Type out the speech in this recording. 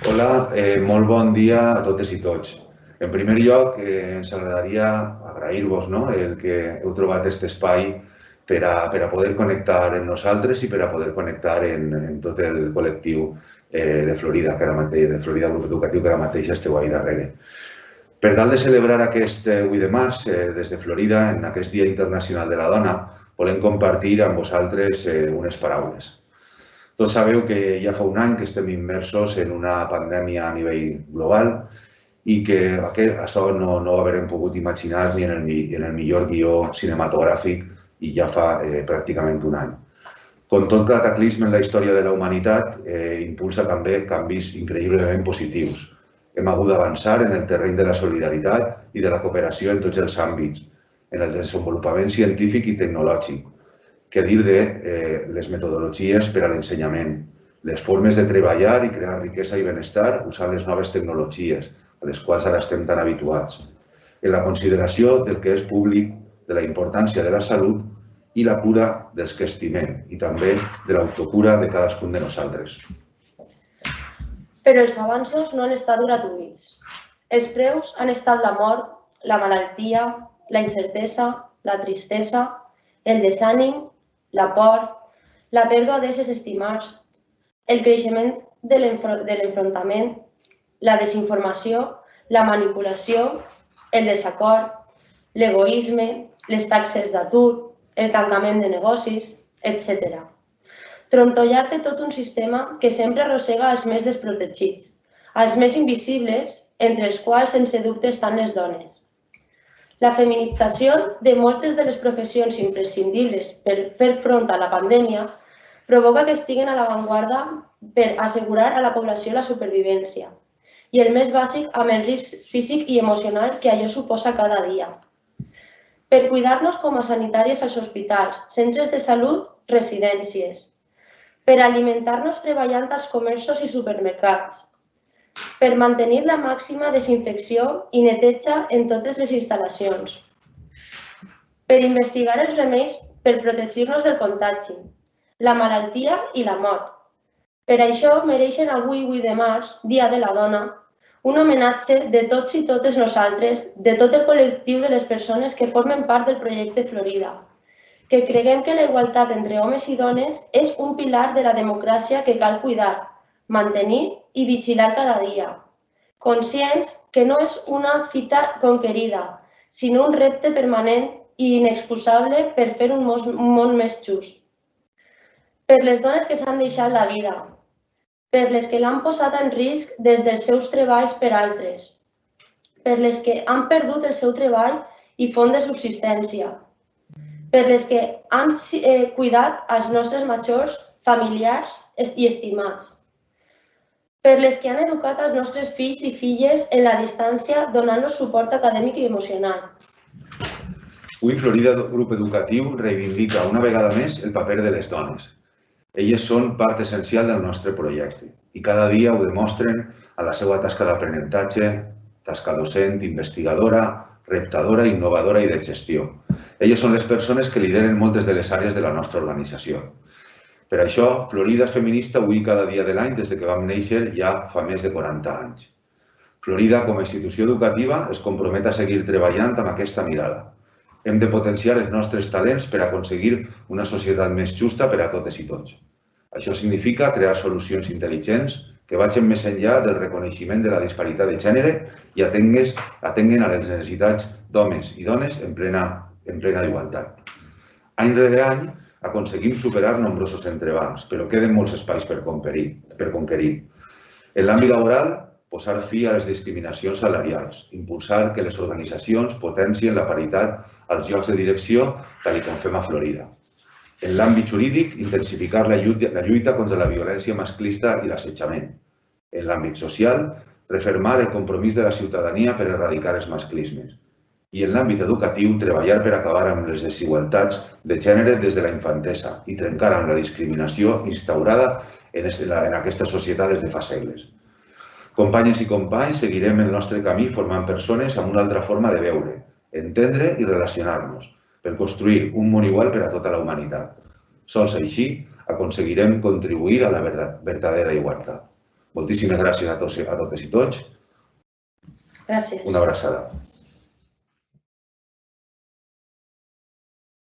Hola, molt bon dia a totes i tots. En primer lloc, ens agradaria agrair-vos el que heu trobat aquest espai per a poder connectar amb nosaltres i per a poder connectar en tot el col·lectiu de Florida, de Florida Grup Educatiu, que ara mateix esteu ahí darrere. Per tal de celebrar aquest 8 de març, des de Florida, en aquest Dia Internacional de la Dona, volem compartir amb vosaltres unes paraules. Tots sabeu que ja fa un any que estem immersos en una pandèmia a nivell global i que això no ho haurem pogut imaginar ni en el millor guió cinematogràfic i ja fa pràcticament un any. Com tot cataclisme en la història de la humanitat, impulsa també canvis increïblement positius. Hem hagut d'avançar en el terreny de la solidaritat i de la cooperació en tots els àmbits, en el desenvolupament científic i tecnològic. Què dir de les metodologies per a l'ensenyament, les formes de treballar i crear riquesa i benestar usant les noves tecnologies, a les quals ara estem tan habituats, en la consideració del que és públic, de la importància de la salut i la cura dels que estimem i també de l'autocura de cadascun de nosaltres. Però els avanços no han estat gratuïts. Els preus han estat la mort, la malaltia, la incertesa, la tristesa, el desànim, la por, la pèrdua d'éssers estimats, el creixement de l'enfrontament, la desinformació, la manipulació, el desacord, l'egoisme, les taxes d'atur, el tancament de negocis, etc. Trontollar de tot un sistema que sempre arrossega els més desprotegits, els més invisibles, entre els quals sense dubte estan les dones. La feminització de moltes de les professions imprescindibles per fer front a la pandèmia provoca que estiguen a l'avantguarda per assegurar a la població la supervivència i el més bàsic amb el risc físic i emocional que allò suposa cada dia. Per cuidar-nos com a sanitàries als hospitals, centres de salut, residències. Per alimentar-nos treballant als comerços i supermercats. Per mantenir la màxima desinfecció i neteja en totes les instal·lacions. Per investigar els remeis per protegir-nos del contagi, la malaltia i la mort. Per això mereixen avui, 8 de març, Dia de la Dona, un homenatge de tots i totes nosaltres, de tot el col·lectiu de les persones que formen part del projecte Florida, que creguem que la igualtat entre homes i dones és un pilar de la democràcia que cal cuidar, mantenir i vigilar cada dia, conscients que no és una fita conquerida, sinó un repte permanent i inexcusable per fer un món més just. Per les dones que s'han deixat la vida, per les que l'han posat en risc des dels seus treballs per altres, per les que han perdut el seu treball i font de subsistència, per les que han cuidat els nostres majors, familiars i estimats, per les que han educat els nostres fills i filles en la distància donant-los suport acadèmic i emocional. Avui Florida Grup Educatiu reivindica una vegada més el paper de les dones. Elles són part essencial del nostre projecte i cada dia ho demostren a la seva tasca d'aprenentatge, tasca docent, investigadora, reptadora, innovadora i de gestió. Elles són les persones que lideren moltes de les àrees de la nostra organització. Per això, Florida és feminista avui cada dia de l'any des que vam néixer ja fa més de 40 anys. Florida, com a institució educativa, es compromet a seguir treballant amb aquesta mirada. Hem de potenciar els nostres talents per aconseguir una societat més justa per a totes i tots. Això significa crear solucions intel·ligents que vagin més enllà del reconeixement de la disparitat de gènere i atenguen a les necessitats d'homes i dones en plena igualtat. Any rere any aconseguim superar nombrosos entrebancs, però queden molts espais per conquerir. En l'àmbit laboral, posar fi a les discriminacions salarials, impulsar que les organitzacions potencien la paritat als llocs de direcció, tal com fem a Florida. En l'àmbit jurídic, intensificar la lluita contra la violència masclista i l'assetjament. En l'àmbit social, refermar el compromís de la ciutadania per erradicar els masclismes. I en l'àmbit educatiu, treballar per acabar amb les desigualtats de gènere des de la infantesa i trencar amb la discriminació instaurada en aquesta societat des de fa segles. Companyes i companys, seguirem el nostre camí formant persones amb una altra forma de veure, entendre i relacionar-nos, per construir un món igual per a tota la humanitat. Sols així aconseguirem contribuir a la verdadera igualtat. Moltíssimes gràcies a totes i tots. Gràcies. Una abraçada.